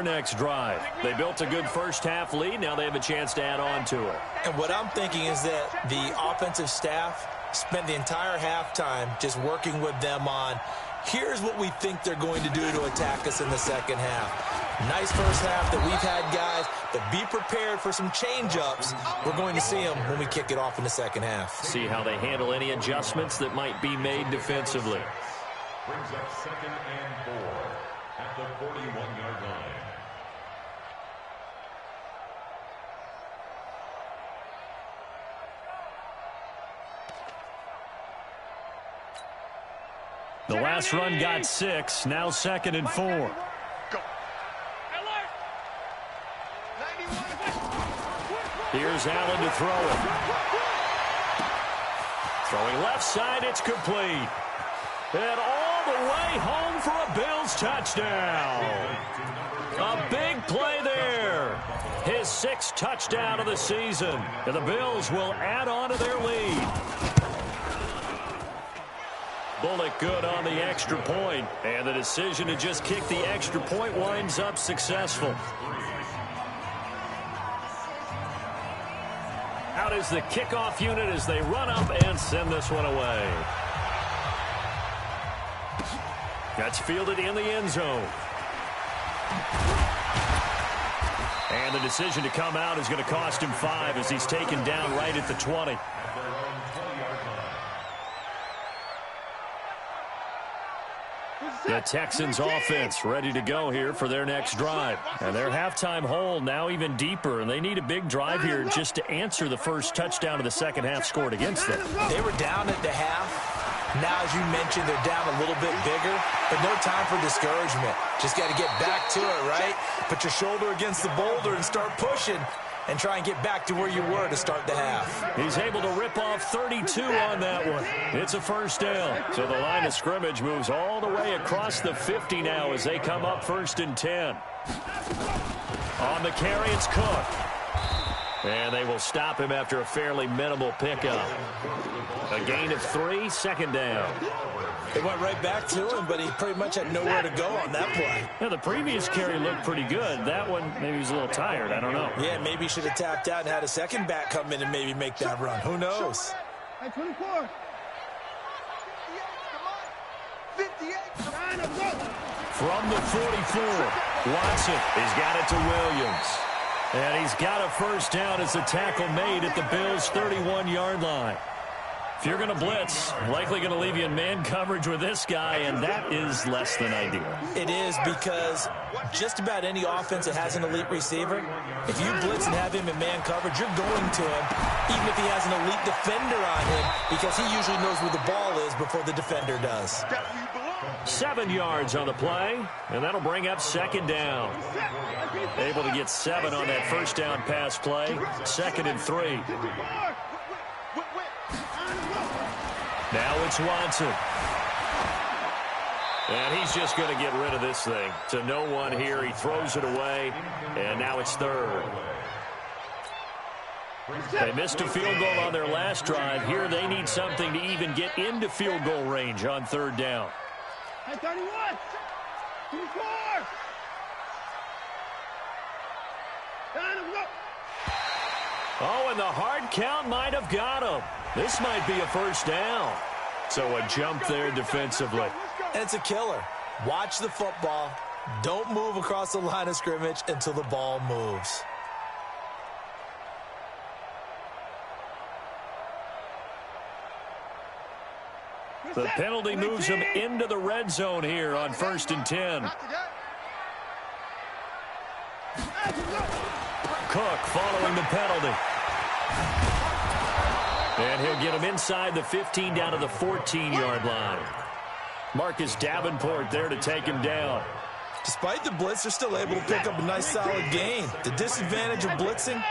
their next drive. They built a good first-half lead. Now they have a chance to add on to it. And what I'm thinking is that the offensive staff spent the entire halftime just working with them on, here's what we think they're going to do to attack us in the second half. Nice first half that we've had, guys, but be prepared for some change-ups. We're going to see them when we kick it off in the second half. See how they handle any adjustments that might be made defensively. Brings up 2nd and 4 at the 41-yard line. The last run got 6. Now 2nd and 4. Here's Allen to throw it. Throwing left side, it's complete. And all the way home for a Bills touchdown. A big play there. His 6th touchdown of the season. And the Bills will add on to their lead. Bullock good on the extra point, and the decision to just kick the extra point winds up successful. Out is the kickoff unit as they run up and send this one away. That's fielded in the end zone. And the decision to come out is going to cost him 5 as he's taken down right at the 20. The Texans offense ready to go here for their next drive. And their halftime hole now even deeper, and they need a big drive here just to answer the first touchdown of the second half scored against them. They were down at the half. Now, as you mentioned, they're down a little bit bigger, but no time for discouragement. Just got to get back to it, right? Put your shoulder against the boulder and start pushing and try and get back to where you were to start the half. He's able to rip off 32 on that one. It's a first down. So the line of scrimmage moves all the way across the 50 now as they come up 1st and 10. On the carry, it's Cook. And they will stop him after a fairly minimal pickup. A gain of 3, 2nd down. They went right back to him, but he pretty much had nowhere to go on that play. Yeah, the previous carry looked pretty good. That one, maybe he was a little tired. I don't know. Yeah, maybe he should have tapped out and had a second back come in and maybe make that run. Who knows? 24. 58. From the 44, Watson has got it to Williams. And he's got a first down as the tackle made at the Bills' 31-yard line. If you're going to blitz, likely going to leave you in man coverage with this guy, and that is less than ideal. It is, because just about any offense that has an elite receiver, if you blitz and have him in man coverage, you're going to him, even if he has an elite defender on him, because he usually knows where the ball is before the defender does. 7 yards on the play, and that'll bring up 2nd down. Able to get 7 on that first down pass play. 2nd and 3. Now it's Watson. And he's just going to get rid of this thing. To no one here. He throws it away, and now it's 3rd. They missed a field goal on their last drive. Here they need something to even get into field goal range on 3rd down. 31. 24. Oh, and the hard count might have got him. This might be a first down. So a jump there defensively. And it's a killer. Watch the football. Don't move across the line of scrimmage until the ball moves. The penalty moves him into the red zone here on 1st and 10. Cook following the penalty. And he'll get him inside the 15 down to the 14-yard line. Marcus Davenport there to take him down. Despite the blitz, they're still able to pick up a nice solid gain. The disadvantage of blitzing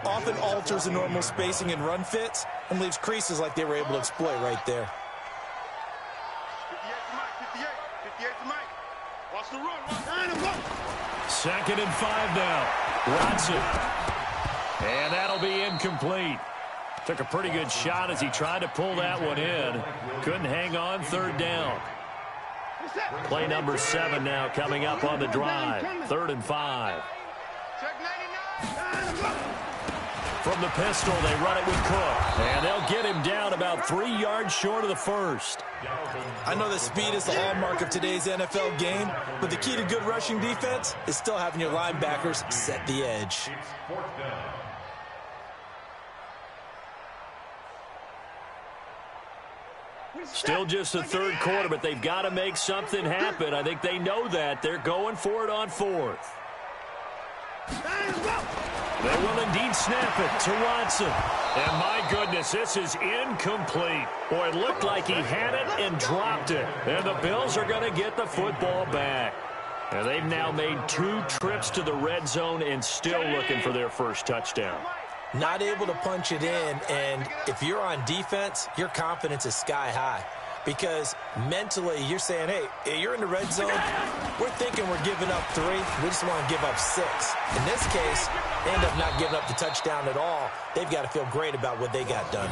often alters the normal spacing and run fits and leaves creases like they were able to exploit right there. 58 to Mike. Watch the run. 2nd and 5 now. Watson. And that'll be incomplete. Took a pretty good shot as he tried to pull that one in. Couldn't hang on 3rd down. Play number 7 now coming up on the drive. 3rd and 5. From the pistol, they run it with Cook. And they'll get him down about 3 yards short of the first. I know that speed is the hallmark of today's NFL game, but the key to good rushing defense is still having your linebackers set the edge. Still just the 3rd quarter, but they've got to make something happen. I think they know that. They're going for it on 4th. They will indeed snap it to Watson. And my goodness, this is incomplete. Boy, it looked like he had it and dropped it. And the Bills are going to get the football back. And they've now made 2 trips to the red zone and still looking for their first touchdown. Not able to punch it in, and if you're on defense, your confidence is sky high. Because mentally, you're saying, hey, you're in the red zone. We're thinking we're giving up 3. We just want to give up 6. In this case, they end up not giving up the touchdown at all. They've got to feel great about what they got done.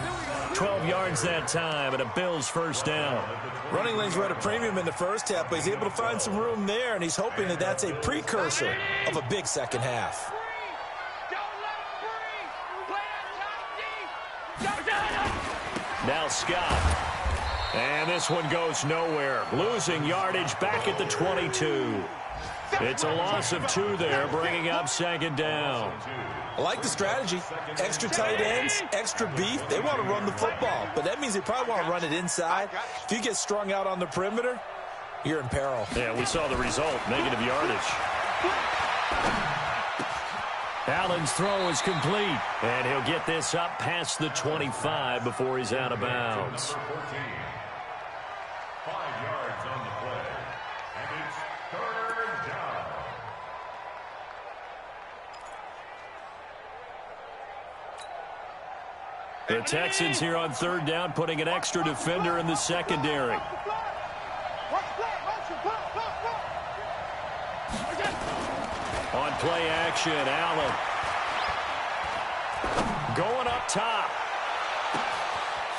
12 yards that time, and a Bills first down. Running lanes were at a premium in the first half, but he's able to find some room there, and he's hoping that that's a precursor of a big second half. Now Scott. And this one goes nowhere. Losing yardage back at the 22. It's a loss of 2 there, bringing up 2nd down. I like the strategy. Extra tight ends, extra beef. They want to run the football, but that means they probably want to run it inside. If you get strung out on the perimeter, you're in peril. Yeah, we saw the result, negative yardage. Allen's throw is complete, and he'll get this up past the 25 before he's out of bounds. 5 yards on the play, and it's 3rd down. The Texans here on 3rd down, putting an extra defender in the secondary. On play action, Allen. Going up top.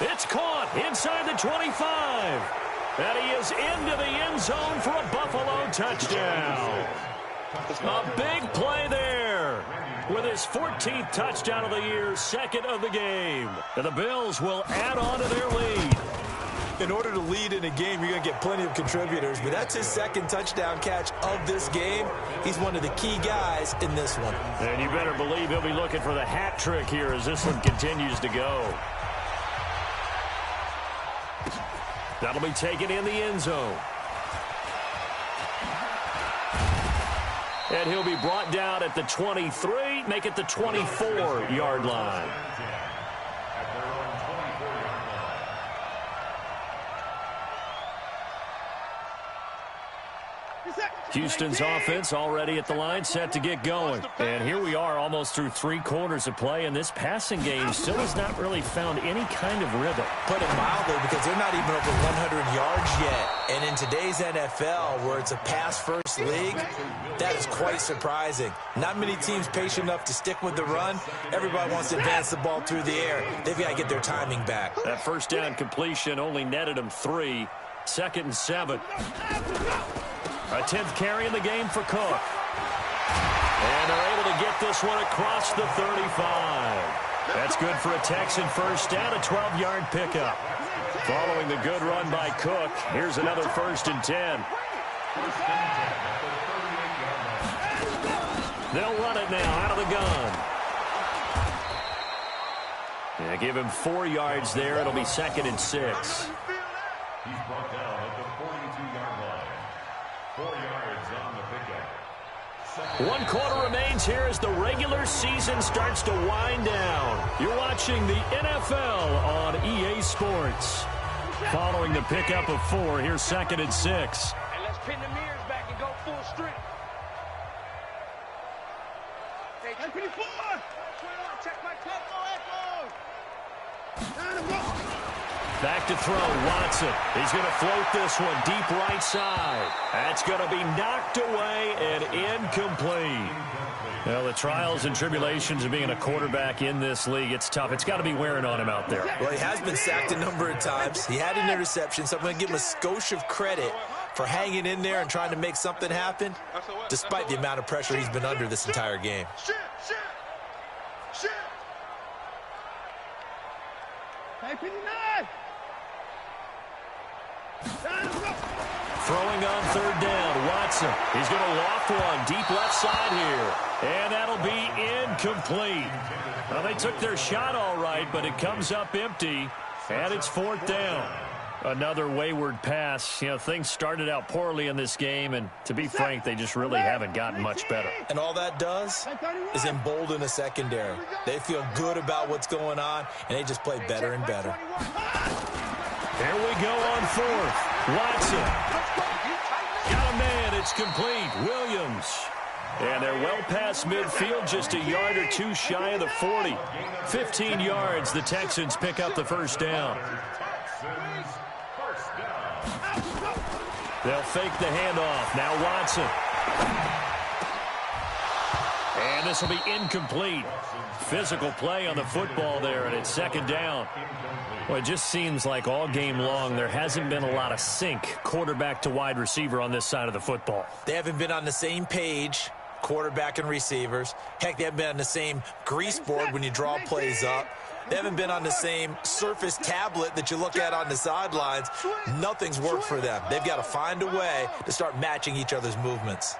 It's caught inside the 25. And he is into the end zone for a Buffalo touchdown. A big play there. With his 14th touchdown of the year, 2nd of the game. And the Bills will add on to their lead. In order to lead in a game, you're going to get plenty of contributors, but that's his 2nd touchdown catch of this game. He's one of the key guys in this one. And you better believe he'll be looking for the hat trick here as this one continues to go. That'll be taken in the end zone. And he'll be brought down at the 23, make it the 24-yard line. Houston's offense already at the line, set to get going. And here we are almost through 3 quarters of play, and this passing game still has not really found any kind of rhythm. Put it mildly, because they're not even over 100 yards yet. And in today's NFL, where it's a pass-first league, that is quite surprising. Not many teams patient enough to stick with the run. Everybody wants to advance the ball through the air. They've got to get their timing back. That first down completion only netted them 3. 2nd and 7. A 10th carry in the game for Cook. And they're able to get this one across the 35. That's good for a Texan first down, a 12-yard pickup. Following the good run by Cook, here's another 1st and 10. They'll run it now out of the gun. Yeah, give him 4 yards there. It'll be 2nd and 6. He's brought down at the 42-yard line. 4 yards on the pickup. 1 quarter remains here as the regular season starts to wind down. You're watching the NFL on EA Sports. Following the pickup of 4, here's 2nd and 6. And let's pin the mirrors back and go full strength. Hey, 24. Check my tempo, Echo. Back to throw, Watson. He's going to float this one deep right side. That's going to be knocked away and incomplete. Well, the trials and tribulations of being a quarterback in this league, it's tough. It's got to be wearing on him out there. Well, he has been sacked a number of times. He had an interception, so I'm going to give him a skosh of credit for hanging in there and trying to make something happen, despite the amount of pressure he's been under this entire game. Throwing on third down, Watson. He's going to loft one deep left side here. And that'll be incomplete. Well, they took their shot all right, but it comes up empty. And it's fourth down. Another wayward pass. You know, things started out poorly in this game, and to be frank, they just really haven't gotten much better. And all that does is embolden the secondary. They feel good about what's going on, and they just play better and better. Here we go on fourth. Watson. Got a man. It's complete. Williams. And they're well past midfield, just a yard or two shy of the 40. 15 yards, the Texans pick up the first down. They'll fake the handoff. Now Watson. And this will be incomplete. Physical play on the football there, and it's second down. Well, it just seems like all game long there hasn't been a lot of sync quarterback to wide receiver on this side of the football. They haven't been on the same page, quarterback and receivers. Heck, they haven't been on the same grease board when you draw plays up. They haven't been on the same surface tablet that you look at on the sidelines. Nothing's worked for them. They've got to find a way to start matching each other's movements.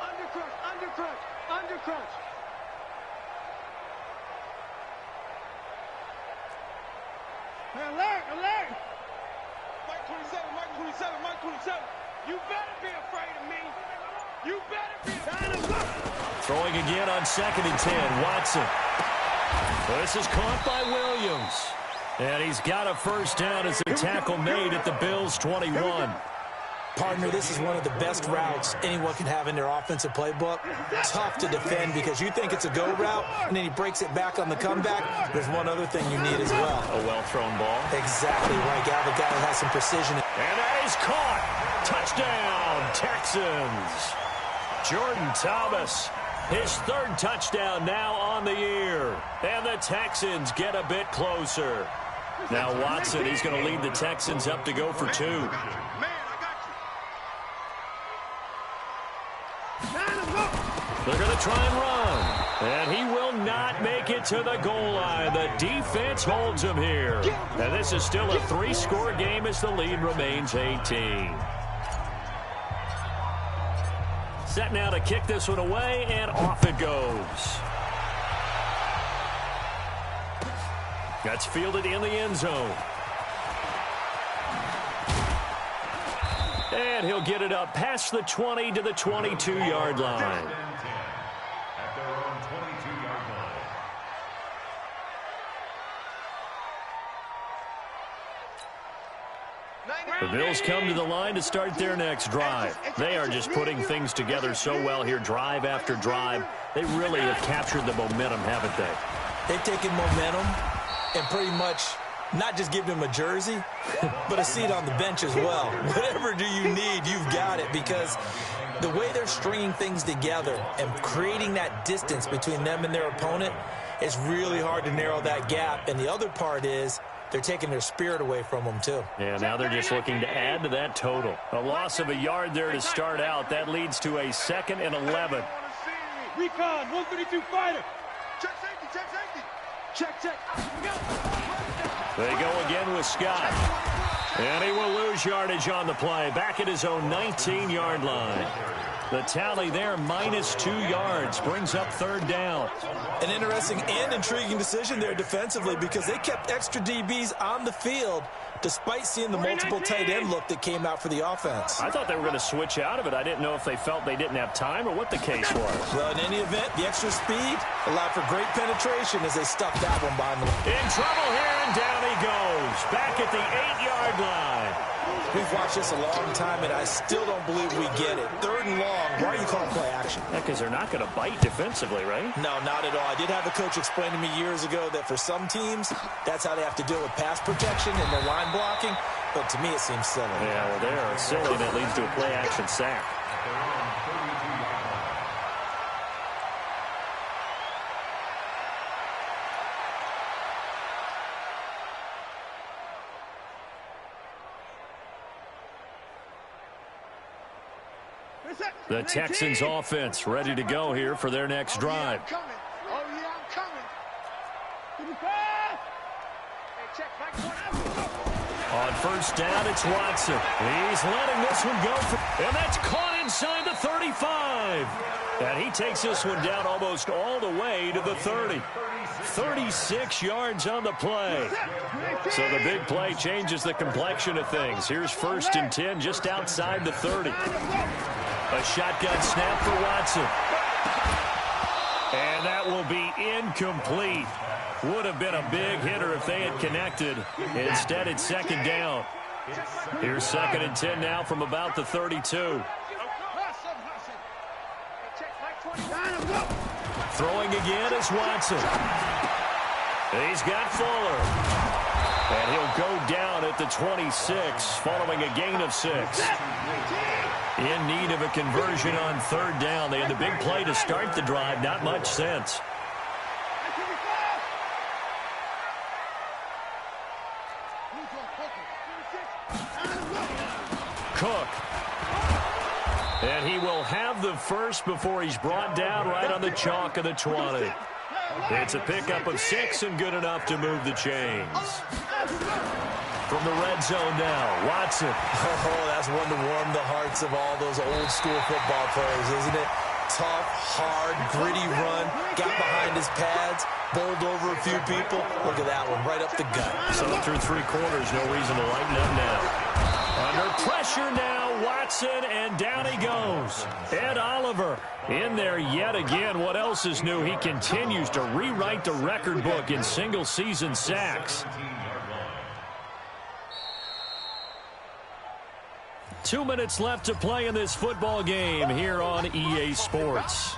Undercrunch. Alert! Mike 27. You better be afraid of me. You better be afraid of me. Throwing again on 2nd and 10. Watson. This is caught by Williams. And he's got a first down as a tackle made at the Bills' 21. Partner, this is one of the best routes anyone can have in their offensive playbook. Tough to defend because you think it's a go route, and then he breaks it back on the comeback. There's one other thing you need as well. A well-thrown ball. Exactly right. Got the guy that has some precision. And that is caught. Touchdown, Texans. Jordan Thomas, his third touchdown now on the year. And the Texans get a bit closer. Now Watson, he's going to lead the Texans up to go for two. They're going to try and run. And he will not make it to the goal line. The defense holds him here. And this is still a 3-score game as the lead remains 18. Set now to kick this one away, and off it goes. That's fielded in the end zone. And he'll get it up past the 20 to the 22-yard line. At their own 22-yard line. The Bills come to the line to start their next drive. They are just putting things together so well here, drive after drive. They really have captured the momentum, haven't they? They've taken momentum and pretty much not just give him a jersey, but a seat on the bench as well. Whatever do you need, you've got it, because the way they're stringing things together and creating that distance between them and their opponent, it's really hard to narrow that gap. And the other part is they're taking their spirit away from them, too. Yeah, now they're just looking to add to that total. A loss of a yard there to start out. That leads to a 2nd and 11. Recon, 132 fighter. Check safety. Check. They go again with Scott. And he will lose yardage on the play. Back at his own 19-yard line. The tally there, -2 yards, brings up third down. An interesting and intriguing decision there defensively, because they kept extra DBs on the field despite seeing the multiple tight end look that came out for the offense. I thought they were going to switch out of it. I didn't know if they felt they didn't have time or what the case was. Well, in any event, the extra speed allowed for great penetration as they stuffed that one behind them. In trouble here, and down he goes. Back at the 8-yard line. We've watched this a long time, and I still don't believe we get it. 3rd and long. Why are you calling play action? Because they're not going to bite defensively, right? No, not at all. I did have a coach explain to me years ago that for some teams, that's how they have to deal with pass protection and their line blocking. But to me, it seems silly. Yeah, well, they are silly. That leads to a play action sack. The Texans offense ready to go here for their next drive. Oh, yeah, I'm coming. On first down, it's Watson. He's letting this one go. And that's caught inside the 35. And he takes this one down almost all the way to the 30. 36 yards on the play. So the big play changes the complexion of things. Here's 1st and 10 just outside the 30. A shotgun snap for Watson. And that will be incomplete. Would have been a big hitter if they had connected. Instead, it's 2nd down. Here's 2nd and 10 now from about the 32. Throwing again is Watson. He's got Fuller. And he'll go down at the 26 following a gain of 6. In need of a conversion on 3rd down. They had the big play to start the drive. Not much sense. Cook. And he will have the first before he's brought down right on the chalk of the 20. It's a pickup of 6 and good enough to move the chains. From the red zone now, Watson. Oh, that's one to warm the hearts of all those old school football players, isn't it? Tough, hard, gritty run, got behind his pads, bowled over a few people. Look at that one, right up the gut. So through 3 quarters, no reason to lighten up now. Under pressure now, Watson, and down he goes. Ed Oliver in there yet again. What else is new? He continues to rewrite the record book in single-season sacks. 2 minutes left to play in this football game here on EA Sports.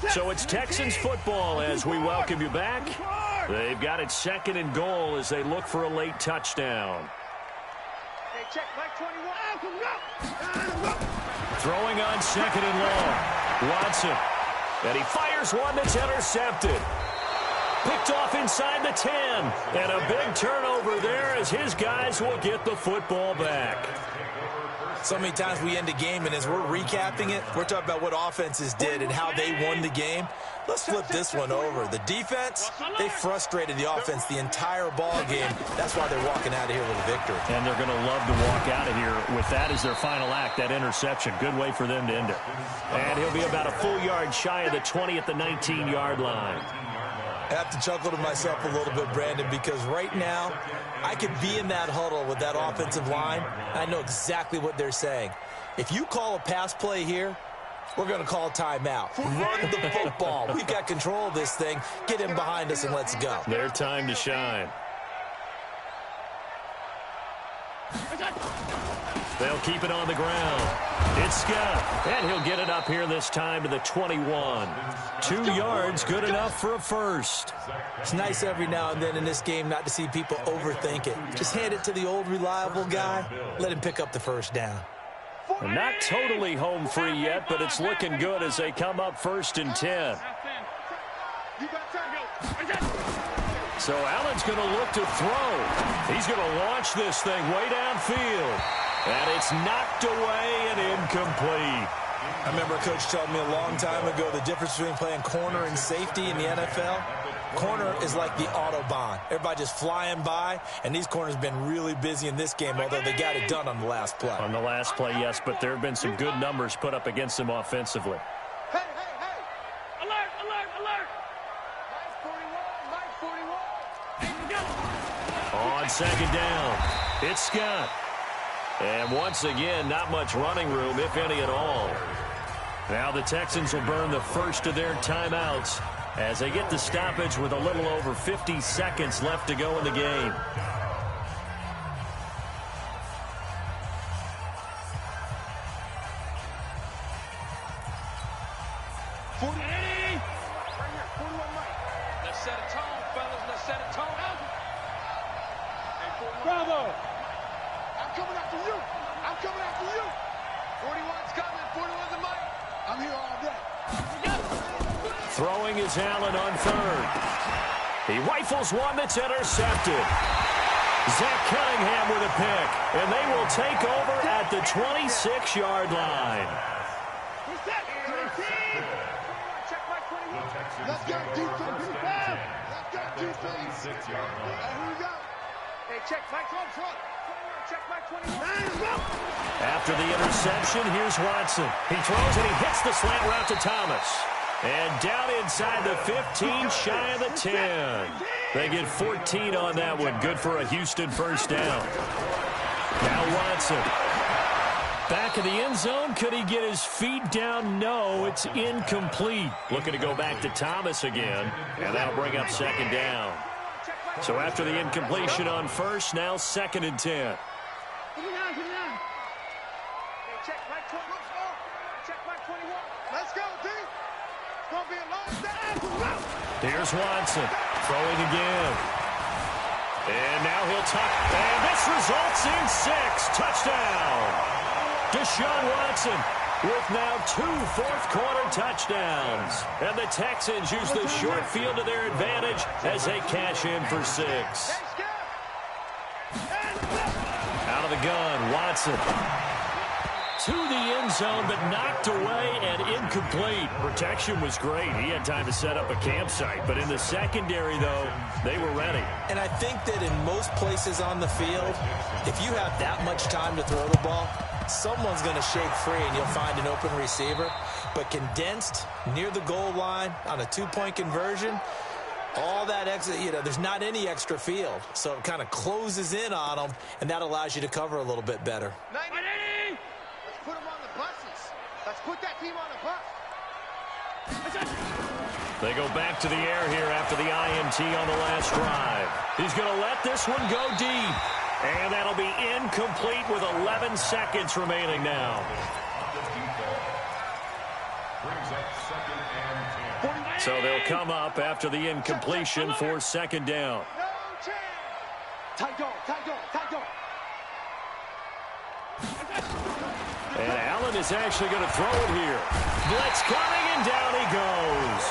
So it's Texans football as we welcome you back. They've got it 2nd and goal as they look for a late touchdown. Throwing on 2nd and long. Watson. And he fires one that's intercepted. Picked off inside the 10. And a big turnover there as his guys will get the football back. So many times we end a game, and as we're recapping it, we're talking about what offenses did and how they won the game. Let's flip this one over. The defense, they frustrated the offense the entire ball game. That's why they're walking out of here with a victory. And they're going to love to walk out of here with that as their final act, that interception. Good way for them to end it. And he'll be about a full yard shy of the 20 at the 19-yard line. I have to chuckle to myself a little bit, Brandon, because right now I could be in that huddle with that offensive line. I know exactly what they're saying. If you call a pass play here, we're going to call a timeout. Run the football. We've got control of this thing. Get him behind us and let's go. Their time to shine. They'll keep it on the ground. It's Scott, and he'll get it up here this time to the 21. 2 yards, good enough for a first. It's nice every now and then in this game not to see people overthink it. Just hand it to the old reliable guy. Let him pick up the first down. And not totally home free yet, but it's looking good as they come up 1st and 10. So Allen's going to look to throw. He's going to launch this thing way downfield. And it's knocked away and incomplete. I remember a coach telling me a long time ago the difference between playing corner and safety in the NFL. Corner is like the Autobahn. Everybody just flying by, and these corners have been really busy in this game, although they got it done on the last play. On the last play, yes, but there have been some good numbers put up against them offensively. Hey, hey, hey! Alert, alert, alert! Mike 41, Mike 41. On 2nd down, it's Scott. And once again, not much running room, if any at all. Now the Texans will burn the first of their timeouts as they get the stoppage with a little over 50 seconds left to go in the game. Let's set a tone, fellas. Let's set a tone. Bravo! I'm coming after you. I'm coming after you. 41's coming. 41's the mic. I'm here all day. Throwing is Allen on third. He rifles one that's intercepted. Zach Cunningham with a pick, and they will take over at the 26-yard line. Let's go, defense. Let's go, defense. Here we go. Hey, check back on front. Check back 21. After the interception, here's Watson. He throws and he hits the slant route to Thomas. And down inside the 15, shy of the 10. They get 14 on that one. Good for a Houston first down. Now Watson. Back of the end zone. Could he get his feet down? No, it's incomplete. Looking to go back to Thomas again. And that'll bring up second down. So after the incompletion on first, now second and 10. Check back 20. Check back 21. Let's go, D. It's going to be a long day. Here's Watson. Throwing again. And now he'll tuck. And this results in 6. Touchdown. Deshaun Watson with now 2 fourth-quarter touchdowns. And the Texans use the short field to their advantage as they cash in for 6. Out of the gun, Watson. To the end zone, but knocked away and incomplete. Protection was great. He had time to set up a campsite. But in the secondary, though, they were ready. And I think that in most places on the field, if you have that much time to throw the ball, someone's going to shake free and you'll find an open receiver. But condensed near the goal line on a 2-point conversion, all that extra, there's not any extra field. So it kind of closes in on them, and that allows you to cover a little bit better. Let's put them on the buses. Let's put that team on the bus. They go back to the air here after the INT on the last drive. He's going to let this one go deep. And that'll be incomplete with 11 seconds remaining now. So they'll come up after the incompletion for second down. Tight dog. And Allen is actually going to throw it here. Blitz coming, and down he goes.